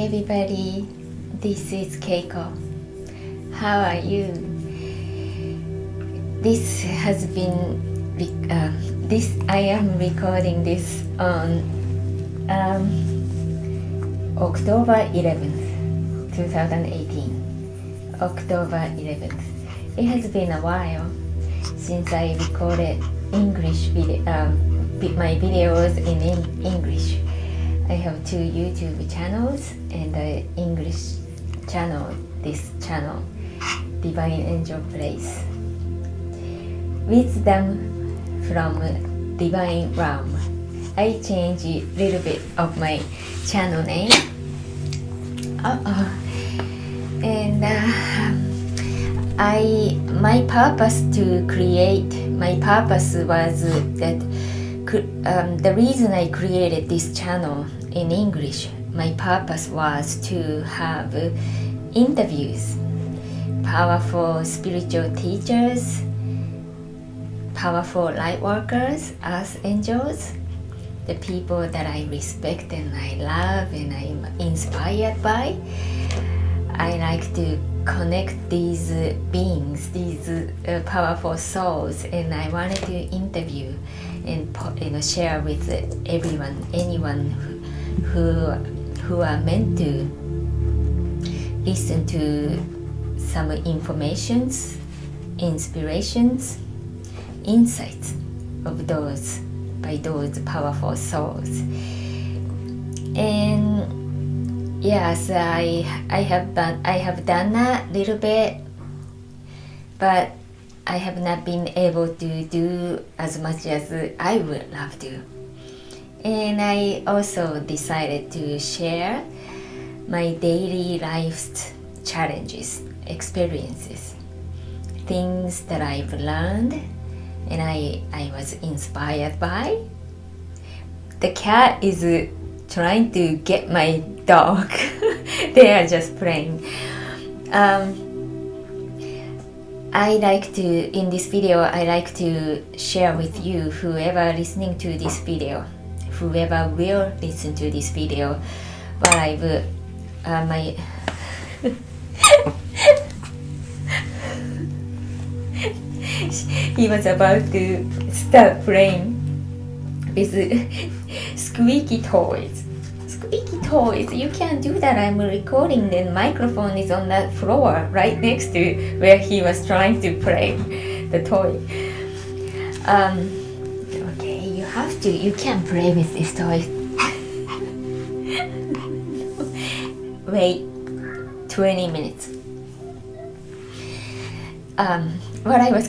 everybody, this is Keiko. How are you? This has been I am recording this on October 11th, 2018. October 11th. It has been a while since I recorded English video, my videos in English. I have 2 YouTube channels and an English channel, this channel, Divine Angel Place. Wisdom from Divine Realm. I changed a little bit of my channel name. And my purpose was that the reason I created this channel in English, my purpose was to have interviews, powerful spiritual teachers, powerful light workers, earth angels, the people that I respect and I love and I'm inspired by. I like to connect these beings, these powerful souls, and I wanted to interview and share with anyone who are meant to listen to some informations, inspirations, insights of those powerful souls. And yes, I have done a little bit, but I have not been able to do as much as I would love to. And I also decided to share my daily life's challenges, experiences, things that I've learned and I was inspired by. The cat is trying to get my dog. They are just playing. In this video, I like to share with you, whoever listening to this video, whoever will listen to this video, what I've my he was about to start playing with squeaky toys. Squeaky toys, you can't do that. I'm recording, the microphone is on that floor right next to where he was trying to play the toy. Okay, you can't play with this toy. Wait 20 minutes. What I was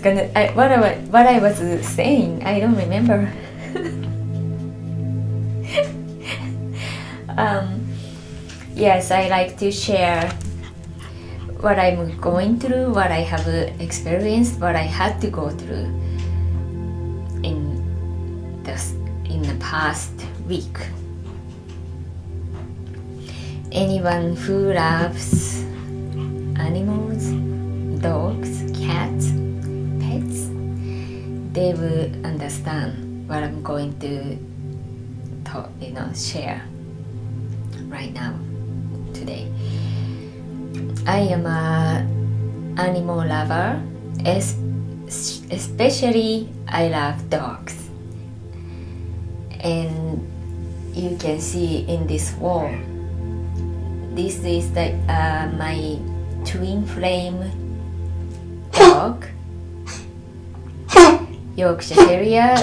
saying, I don't remember. Yes, I like to share what I'm going through, what I have experienced, what I had to go through in the past week. Anyone who loves animals, dogs, cats, pets, they will understand what I'm going to share right now, today. I am an animal lover, especially I love dogs. And you can see in this wall, this is my twin flame dog, Yorkshire Terrier,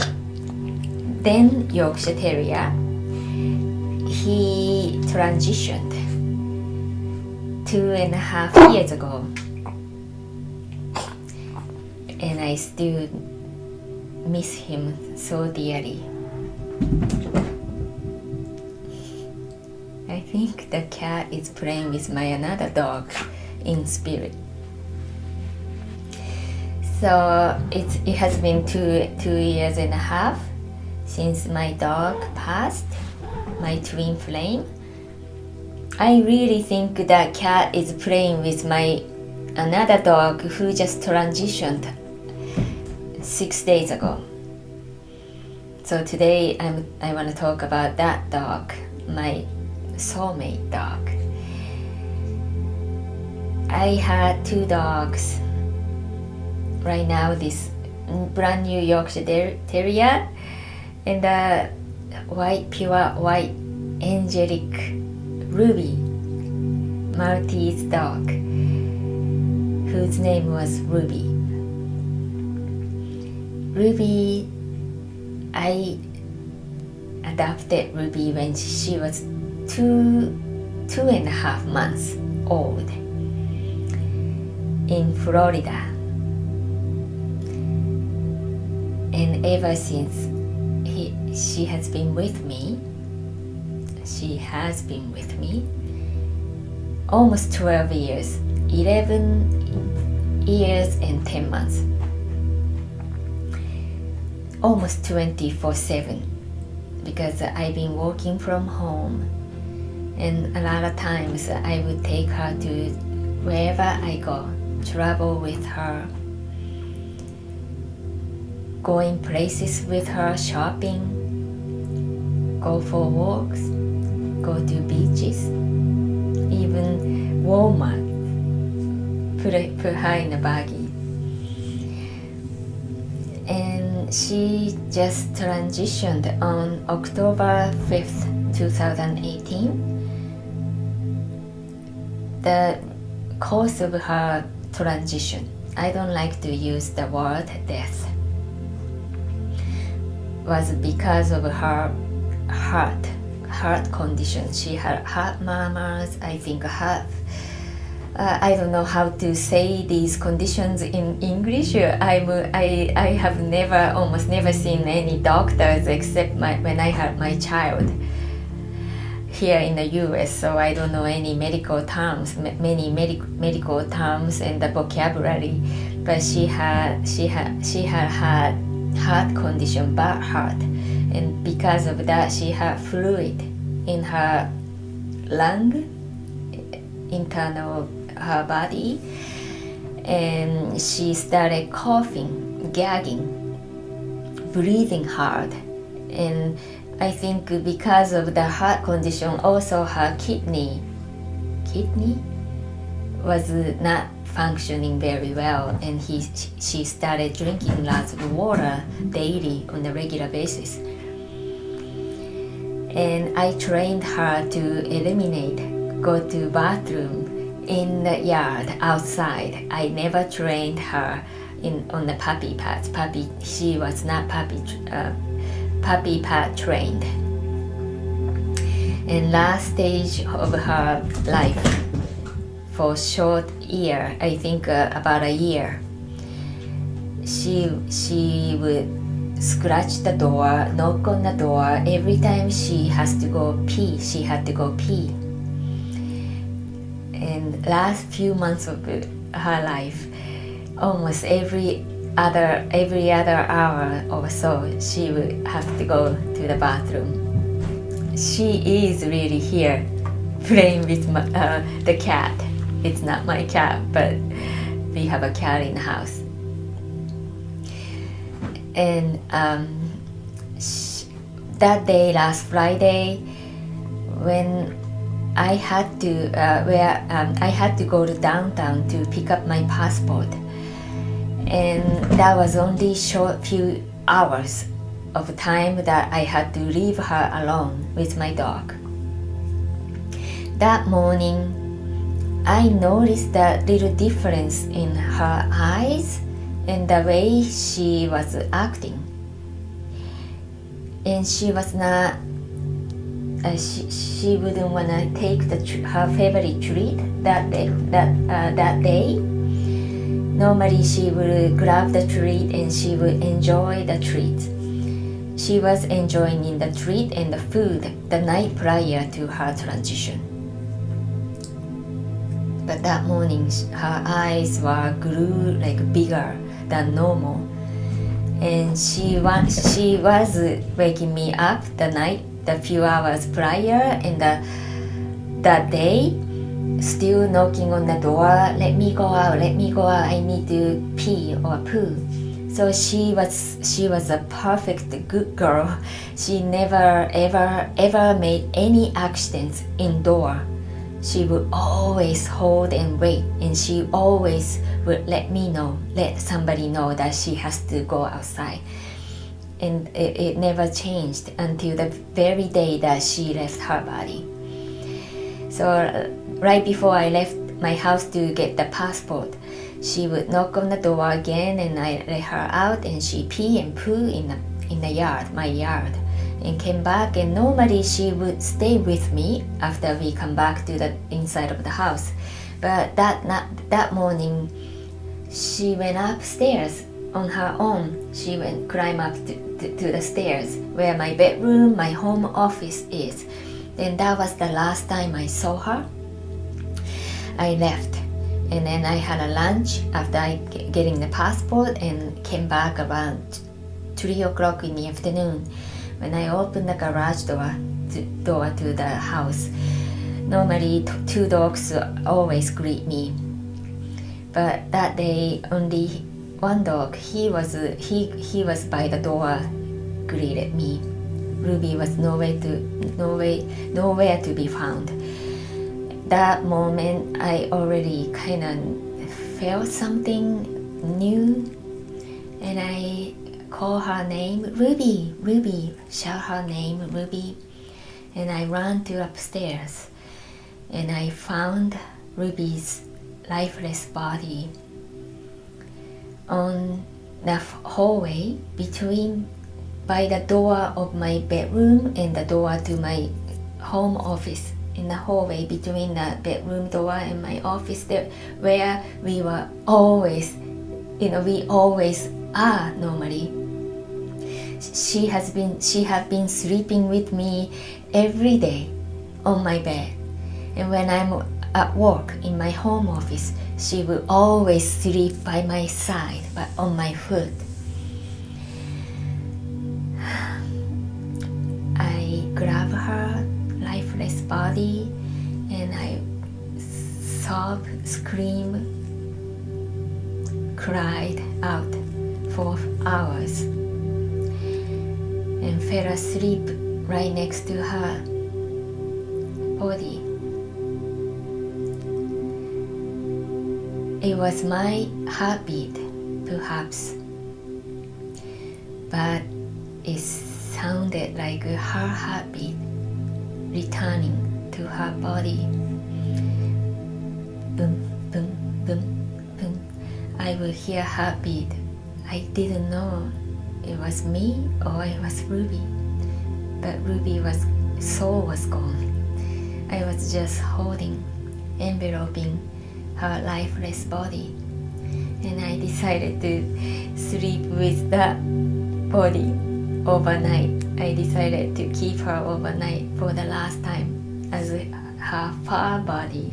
then Yorkshire Terrier. He transitioned 2.5 years ago, and I still miss him so dearly. I think the cat is playing with my another dog in spirit. So it has been 2.5 years since my dog passed, my twin flame. I really think that cat is playing with my another dog who just transitioned 6 days ago. So today I want to talk about that dog, my soulmate dog. I had 2 dogs. Right now, this brand new Yorkshire Terrier and a pure white angelic Ruby Maltese dog, whose name was Ruby. Ruby, I adopted Ruby when she was 2.5 months old in Florida. And ever since, she has been with me. She has been with me almost 12 years, 11 years and 10 months, almost 24/7, because I've been working from home, and a lot of times I would take her to wherever I go, travel with her, going places with her, shopping, go for walks, go to beaches, even Walmart, put her in a baggie. And she just transitioned on October 5th, 2018. The cause of her transition, I don't like to use the word death, was because of her heart condition. She had heart murmurs, I think I don't know how to say these conditions in English. I have almost never seen any doctors except when I had my child here in the US, so I don't know any medical terms, many medical terms and the vocabulary. But she had heart condition, bad heart, and because of that she had fluid in her lung, internal her body, and she started coughing, gagging, breathing hard. And I think because of the heart condition, also her kidney was not functioning very well, and she started drinking lots of water daily on a regular basis. And I trained her to eliminate, go to bathroom in the yard, outside. I never trained her on the puppy pads. She was not puppy pad trained. And last stage of her life, for short year, I think about a year, she would scratch the door, knock on the door. Every time she had to go pee. And last few months of her life, almost every other hour or so, she would have to go to the bathroom. She is really here playing with the cat. It's not my cat, but we have a cat in the house. And that day, last Friday, when I had to go to downtown to pick up my passport, and that was only short few hours of time that I had to leave her alone with my dog. That morning, I noticed that little difference in her eyes and the way she was acting. And she was not, she wouldn't want to take her favorite treat that day. Normally she would grab the treat and she would enjoy the treat. She was enjoying the treat and the food the night prior to her transition. But that morning, her eyes grew bigger than normal, and she was waking me up the few hours prior, and that day, still knocking on the door. Let me go out. I need to pee or poo. So she was a perfect good girl. She never ever made any accidents indoor she would always hold and wait, and she always would let somebody know that she has to go outside. And it never changed until the very day that she left her body. So right before I left my house to get the passport, she would knock on the door again, and I let her out, and she pee and poo in the yard, my yard, and came back. And normally she would stay with me after we come back to the inside of the house. But that morning, she went upstairs on her own. She went climb up to the stairs where my bedroom, my home office is. And that was the last time I saw her. I left, and then I had a lunch after getting the passport, and came back around 3 o'clock in the afternoon. When I opened the garage door to the house, normally 2 dogs always greet me, but that day only one dog, he was by the door, greeted me. Ruby was nowhere to be found. That moment, I already kind of felt something new, and I call her name, Ruby, shout her name, Ruby, and I ran to upstairs, and I found Ruby's lifeless body on the hallway by the door of my bedroom and the door to my home office. In the hallway between the bedroom door and my office, there where we were always, we always are normally. She had been sleeping with me every day on my bed, and when I'm at work in my home office, she would always sleep by my side, but on my foot. I grabbed her lifeless body, and I sobbed, screamed, cried out for hours, and fell asleep right next to her body. It was my heartbeat, perhaps, but it sounded like her heartbeat returning to her body. Boom, boom, boom, boom. I would hear heartbeat. I didn't know it was me or it was Ruby, but Ruby's soul was gone. I was just holding, enveloping her lifeless body, and I decided to sleep with that body overnight. I decided to keep her overnight for the last time as her fur body.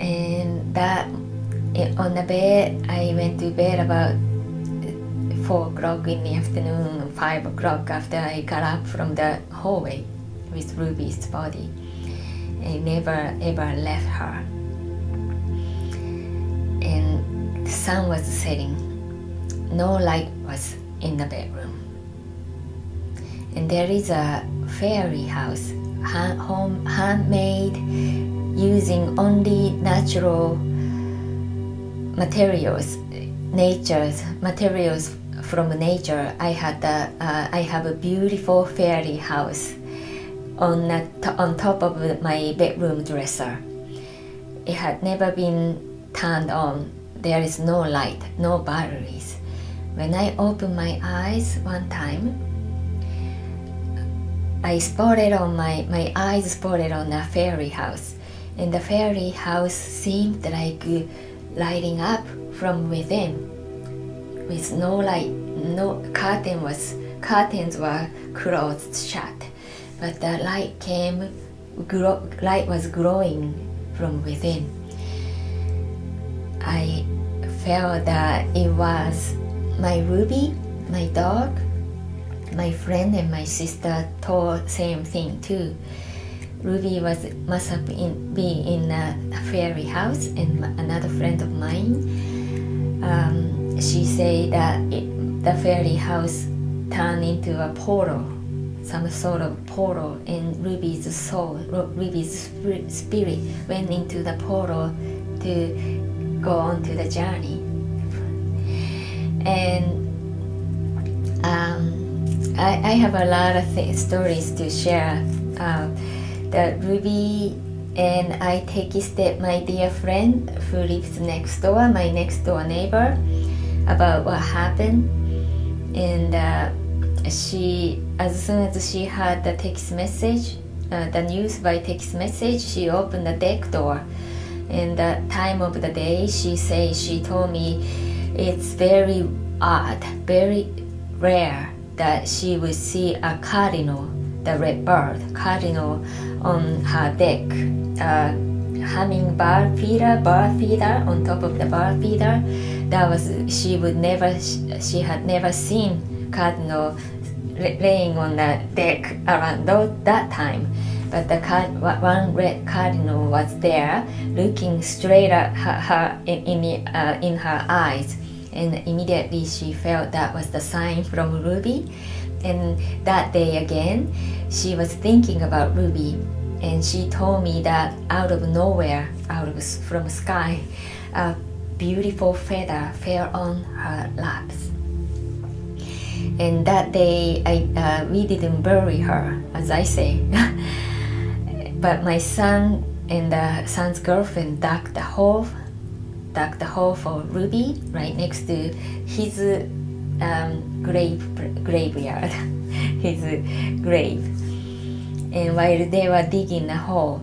And that on the bed, I went to bed about 4 o'clock in the afternoon, 5 o'clock after I got up from the hallway with Ruby's body. I never ever left her. And the sun was setting. No light was in the bedroom. And there is a fairy house, handmade, using only natural materials, materials from nature. I have a beautiful fairy house on top of my bedroom dresser. It had never been turned on. There is no light, no batteries. When I opened my eyes one time, my eyes spotted on a fairy house, and the fairy house seemed like lighting up from within, with no light. No curtains were closed shut, but the light was glowing from within. I felt that it was my Ruby, my dog, my friend, and my sister told same thing too. Ruby must have been in a fairy house, and another friend of mine, she said that the fairy house turned into a portal, some sort of portal, and Ruby's soul, Ruby's spirit went into the portal to go on to the journey. And I have a lot of stories to share. That Ruby and I texted my dear friend who lives next door, my next door neighbor, about what happened. And she, as soon as she heard the text message, the news by text message, she opened the deck door. And the time of the day, she told me it's very odd, very rare that she would see a cardinal, the red bird, cardinal on her deck. Hummingbird feeder, bird feeder on top of the bird feeder. That was, she had never seen cardinal laying on the deck around that time. But the one red cardinal was there, looking straight at her in her eyes. And immediately she felt that was the sign from Ruby. And that day again, she was thinking about Ruby, and she told me that out of nowhere, from sky, a beautiful feather fell on her laps. And that day, we didn't bury her, as I say, but my son and the son's girlfriend dug the hole for Ruby right next to his graveyard, his grave. And while they were digging the hole,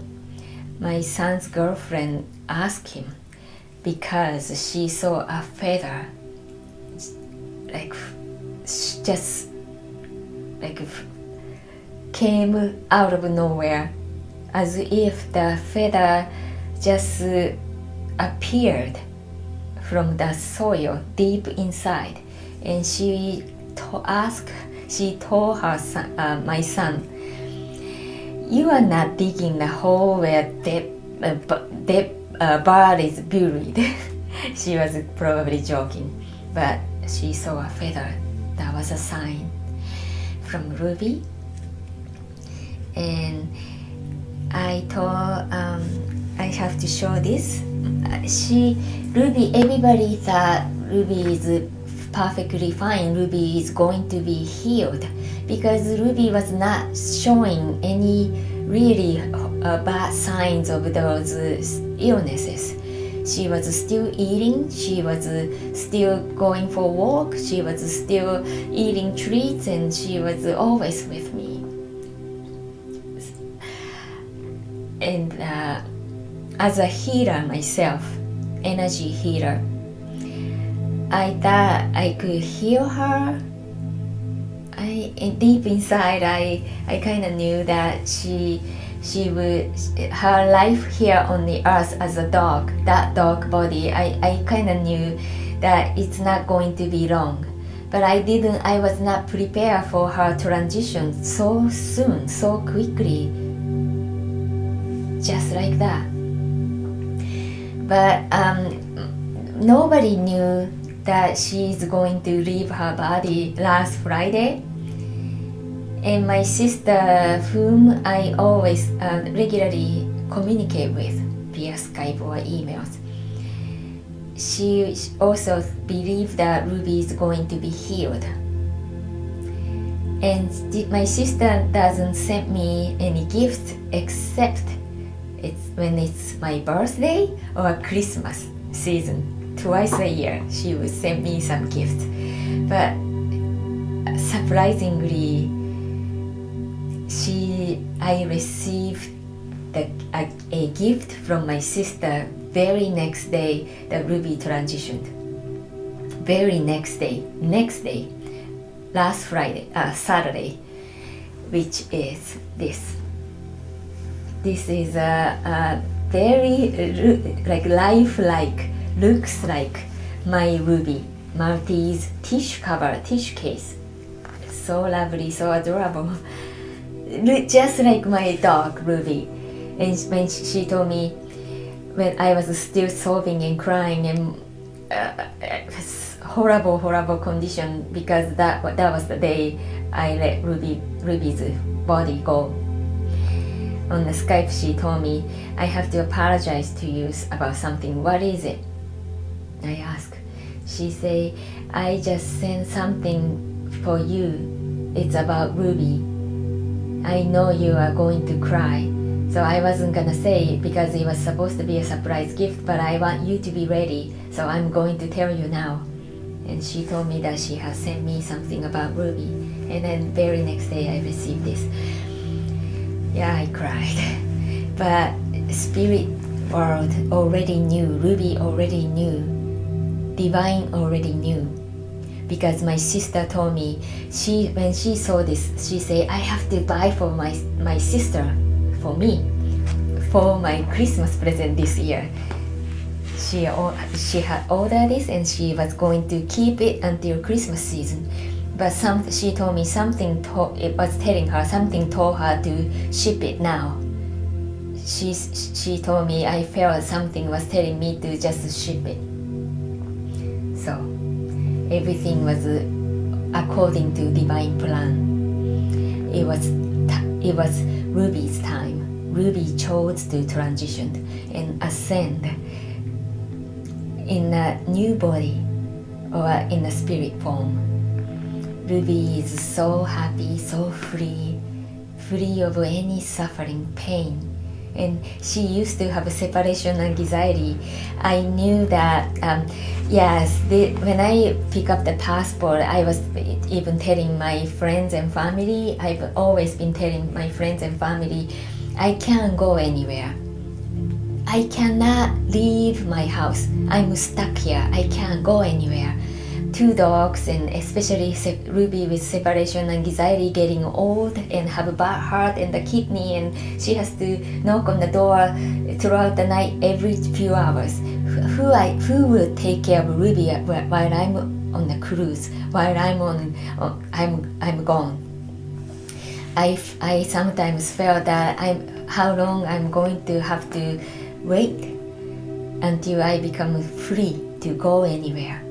my son's girlfriend asked him, because she saw a feather, just came out of nowhere, as if the feather just appeared from the soil deep inside. And she told her son, my son, "You are not digging the hole where dead bird is buried." She was probably joking, but she saw a feather. That was a sign from Ruby. And I thought I have to show this. Ruby, everybody thought Ruby is perfectly fine. Ruby is going to be healed, because Ruby was not showing any really bad signs of those illnesses. She was still eating, she was still going for a walk, she was still eating treats, and she was always with me. And as a healer myself, energy healer, I thought I could heal her. Deep inside, I kind of knew that her life here on the earth as a dog, that dog body, I kind of knew that it's not going to be long. But I was not prepared for her transition so soon, so quickly, just like that. But nobody knew that she's going to leave her body last Friday. And my sister, whom I always regularly communicate with via Skype or emails, she also believed that Ruby is going to be healed. And my sister doesn't send me any gifts except when it's my birthday or Christmas season. Twice a year she would send me some gifts. But surprisingly, I received a gift from my sister very next day that Ruby transitioned. Very next day, last Friday, Saturday, which is this. This is a very lifelike, looks like my Ruby, Maltese tissue case. So lovely, so adorable. Just like my dog, Ruby. And when she told me, when I was still sobbing and crying, and horrible condition, because that was the day I let Ruby's body go. on the Skype, she told me, I have to apologize to you about something. What is it? I asked. She said, I just sent something for you. It's about Ruby. I know you are going to cry. So I wasn't gonna say it because it was supposed to be a surprise gift, but I want you to be ready. So I'm going to tell you now. And she told me that she has sent me something about Ruby. And then very next day I received this. Yeah, I cried. But spirit world already knew, Ruby already knew, divine already knew. Because my sister told me, when she saw this, she said, I have to buy for my sister, for me, for my Christmas present this year. She had ordered this and she was going to keep it until Christmas season. But she told me something told her to ship it now. She told me I felt something was telling me to just ship it. So everything was according to divine plan. It was Ruby's time. Ruby chose to transition and ascend in a new body or in a spirit form. Ruby is so happy, so free of any suffering, pain. And she used to have a separation anxiety. I knew that, when I pick up the passport, I was even telling my friends and family, I've always been telling my friends and family, I can't go anywhere. I cannot leave my house. I'm stuck here. I can't go anywhere. 2 dogs, and especially Ruby with separation anxiety, getting old and have a bad heart and the kidney, and she has to knock on the door throughout the night every few hours. Who will take care of Ruby while I'm on the cruise, while I'm gone? I sometimes felt that how long I'm going to have to wait until I become free to go anywhere.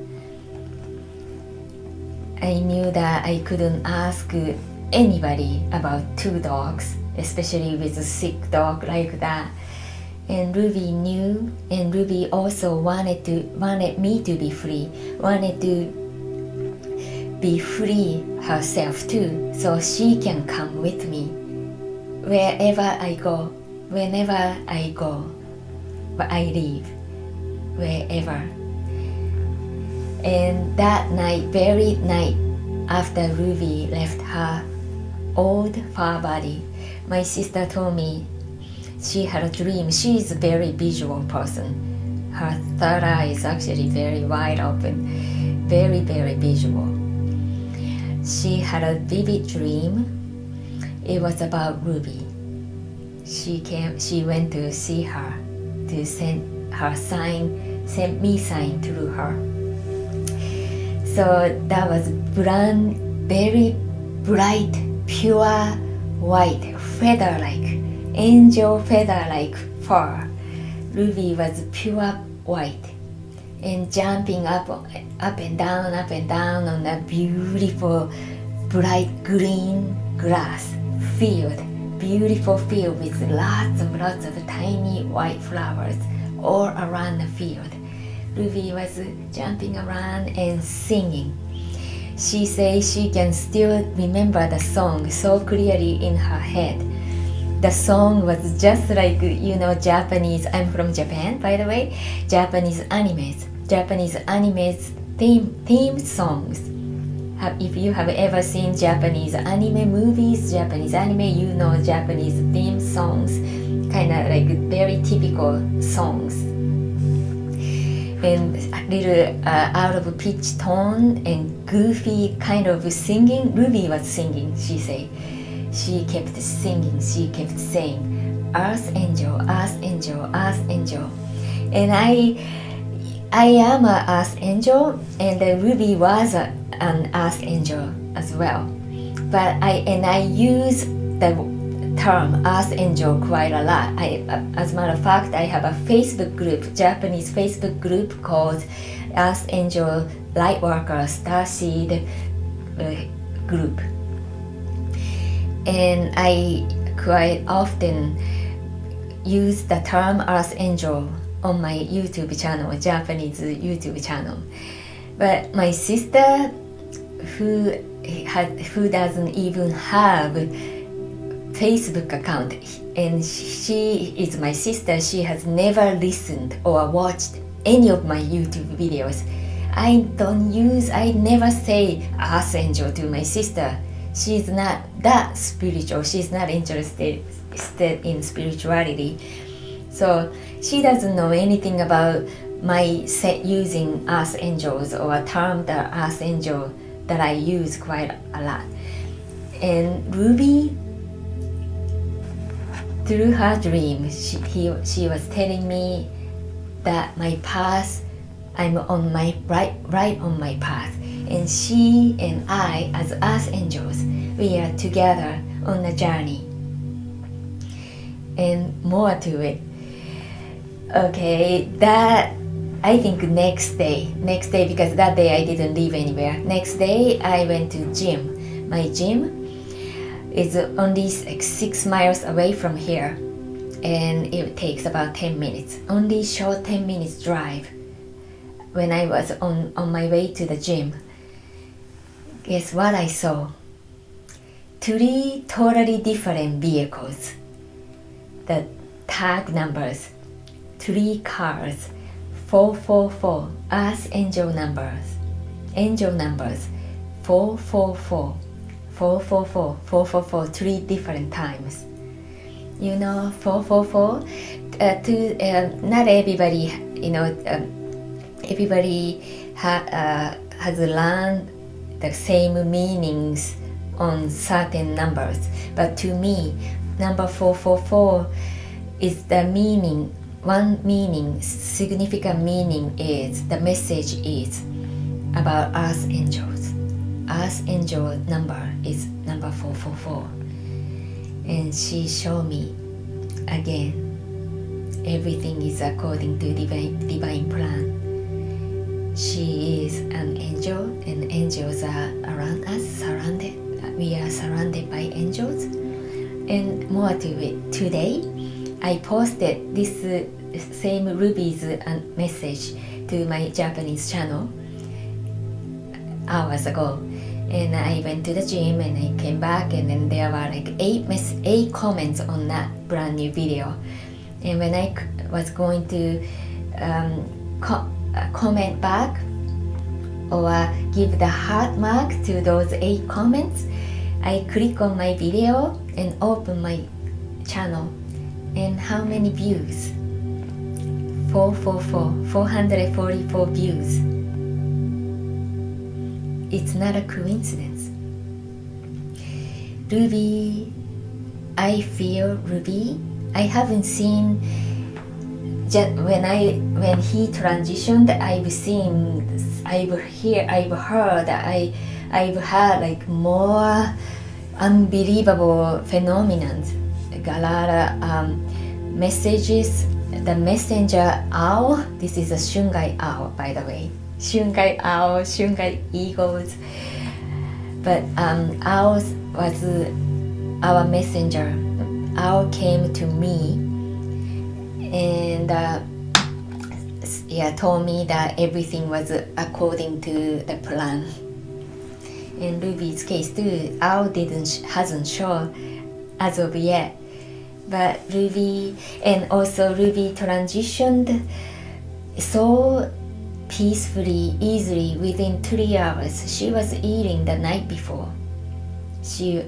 I knew that I couldn't ask anybody about 2 dogs, especially with a sick dog like that. And Ruby knew, and Ruby also wanted me to be free, wanted to be free herself too, so she can come with me wherever I go, whenever I go, but I leave, wherever. And that night, very night after Ruby left her old fur body, my sister told me she had a dream. She is a very visual person. Her third eye is actually very wide open, very, very visual. She had a vivid dream. It was about Ruby. She went to see her, to send me sign through her. So that was very bright, pure white, feather-like, angel feather-like fur. Ruby was pure white and jumping up and down on a beautiful bright green grass field, beautiful field with lots of tiny white flowers all around the field. Ruby was jumping around and singing. She says she can still remember the song so clearly in her head. The song was just like, Japanese. I'm from Japan, by the way. Japanese animes theme songs. If you have ever seen Japanese anime movies, Japanese anime, Japanese theme songs, kind of like very typical songs. And a little out of pitch tone and goofy kind of singing. Ruby was singing, she said. She kept singing, she kept saying, Earth Angel, Earth Angel, Earth Angel. And I am an Earth Angel, and Ruby was an Earth Angel as well. But I use the term Earth Angel quite a lot. As a matter of fact, I have a Facebook group, Japanese Facebook group called Earth Angel Lightworker Starseed group. And I quite often use the term Earth Angel on my YouTube channel, Japanese YouTube channel. But my sister, who doesn't even have Facebook account, and she is my sister, she has never listened or watched any of my YouTube videos. I never say Earth Angel to my sister. She's not that spiritual. She's not interested in spirituality. So she doesn't know anything about my using Earth Angels or a term the Earth Angel that I use quite a lot. And Ruby, through her dream, she was telling me that my path, I'm on my right on my path, and she and I as Earth Angels, we are together on a journey. And more to it. Okay, that I think next day, because that day I didn't leave anywhere. Next day I went to gym. My gym is only like 6 miles away from here, and it takes about 10 minutes. Only short 10 minutes drive. When I was on my way to the gym, guess what I saw? 3 totally different vehicles. The tag numbers, 3 cars, 444, Earth Angel numbers, 444, 444, 444, 3 different times. You know, 444, not everybody, everybody has learned the same meanings on certain numbers. But to me, number 444 is the meaning. One meaning, significant meaning is, the message is about Earth Angels. Earth Angel number is number 444. And she showed me again, everything is according to divine plan. She is an angel, and angels are around us, surrounded. We are surrounded by angels. And more to it, today I posted this same Ruby's message to my Japanese channel hours ago. And I went to the gym and I came back, and then there were like 8 comments on that brand new video. And when I was going to comment back or give the heart mark to those 8 comments, I click on my video and open my channel. And how many views? 444 views. It's not a coincidence. Ruby, I feel Ruby. I haven't seen, just when he transitioned, I've heard, I've had like more unbelievable phenomena. A lot of messages. The messenger owl, this is a Shungai owl, by the way. Shungai owl, Shungai eagles. But owl was our messenger. Owl came to me and told me that everything was according to the plan. In Ruby's case too, owl hasn't shown as of yet. But Ruby transitioned so peacefully, easily within 3 hours. She was eating the night before. She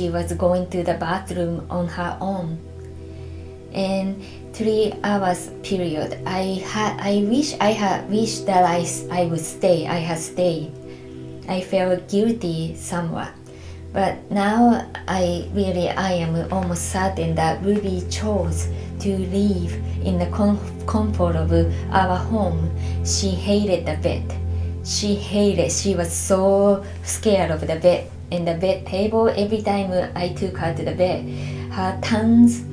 was going to the bathroom on her own. And 3 hours period, I wish that I would stay. I had stayed. I felt guilty somewhat. But now I am almost certain that Ruby chose to live in the comfort of our home. She hated the bed. She was so scared of the bed. And the bed table, every time I took her to the bed, her tongues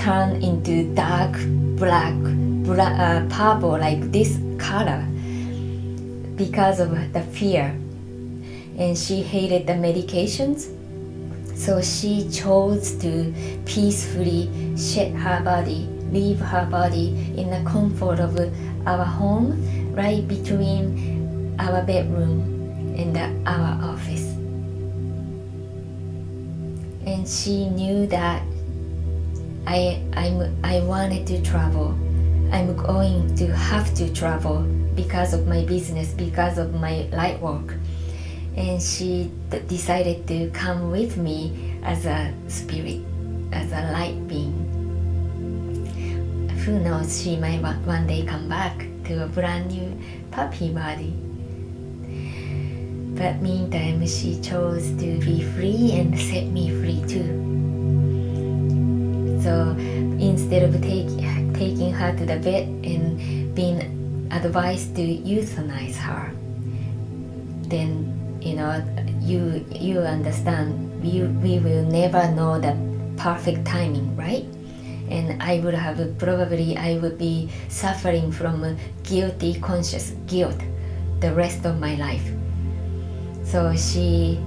turned into dark black, purple, like this color, because of the fear. And she hated the medications. So she chose to peacefully shed her body, leave her body in the comfort of our home, right between our bedroom and our office. And she knew that I wanted to travel. I'm going to have to travel because of my business, because of my light work. And she decided to come with me as a spirit, as a light being. Who knows, she might one day come back to a brand new puppy body. But meantime, she chose to be free and set me free too. So instead of taking her to the bed and being advised to euthanize her, then you understand, we will never know the perfect timing, right? And I would be suffering from guilty conscious guilt the rest of my life. So we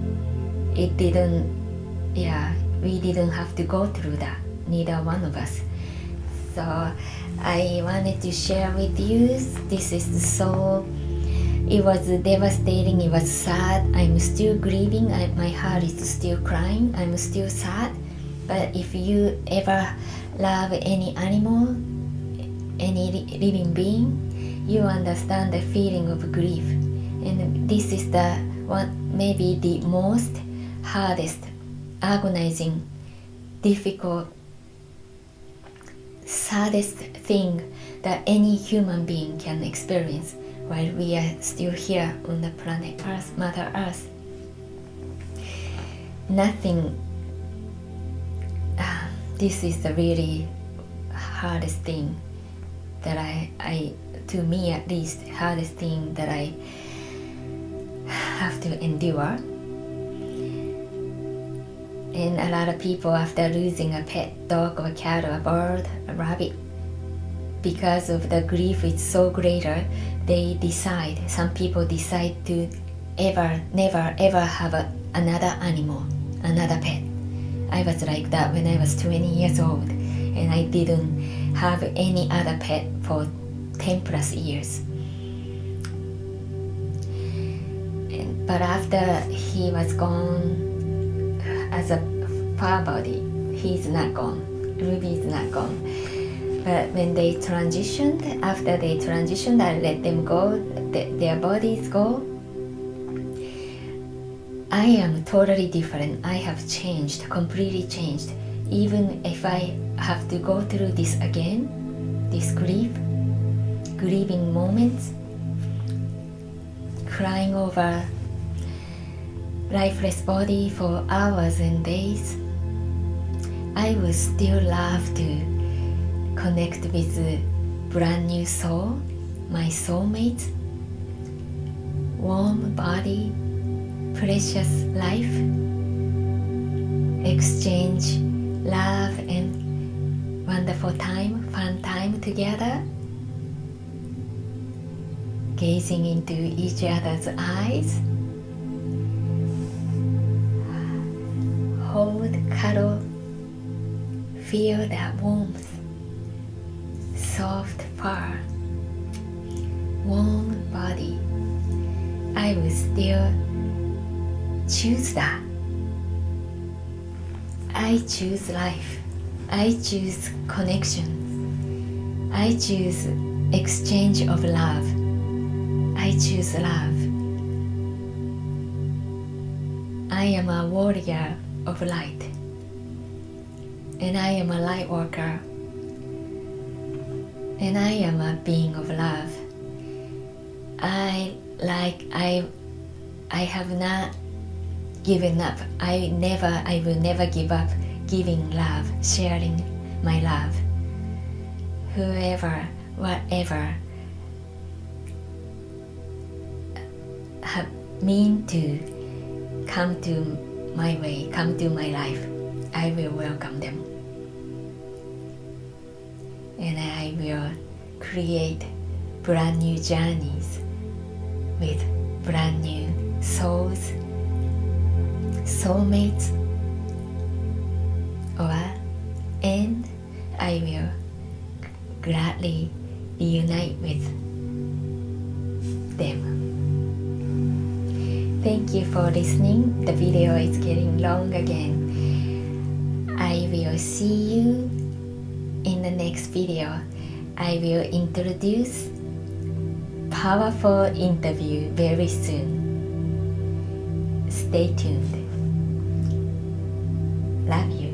didn't have to go through that, neither one of us. So I wanted to share with you, it was devastating, it was sad, I'm still grieving, my heart is still crying, I'm still sad. But if you ever love any animal, any living being, you understand the feeling of grief. And this is maybe the most hardest, agonizing, difficult, saddest thing that any human being can experience while we are still here on the planet Earth, Mother Earth. This is the really hardest thing that to me at least, hardest thing that I have to endure. And a lot of people, after losing a pet dog or a cat or a bird, a rabbit, because of the grief is so greater, some people decide to never ever have another animal, another pet. I was like that when I was 20 years old, and I didn't have any other pet for 10 plus years. But after he was gone as a fur body, he's not gone. Ruby is not gone. But when they transitioned, after they transitioned, I let them go, their bodies go. I am totally different. I have changed, completely changed. Even if I have to go through this again, this grieving moments, crying over lifeless body for hours and days, I would still love to connect with a brand new soul, my soulmate, warm body, precious life, exchange love and wonderful time, fun time together, gazing into each other's eyes, hold, cuddle, feel that warmth, soft fur, warm body. I will still choose that. I choose life. I choose connection. I choose exchange of love. I choose love. I am a warrior of light, and I am a light worker, and I am a being of love. I have not given up. I will never give up giving love, sharing my love. Whoever, whatever have mean to come to my way, come to my life, I will welcome them. And I will create brand new journeys with brand new souls, soulmates, and I will gladly reunite with them. Thank you for listening. The video is getting long again. I will see you in the next video. I will introduce powerful interview very soon. Stay tuned. Love you.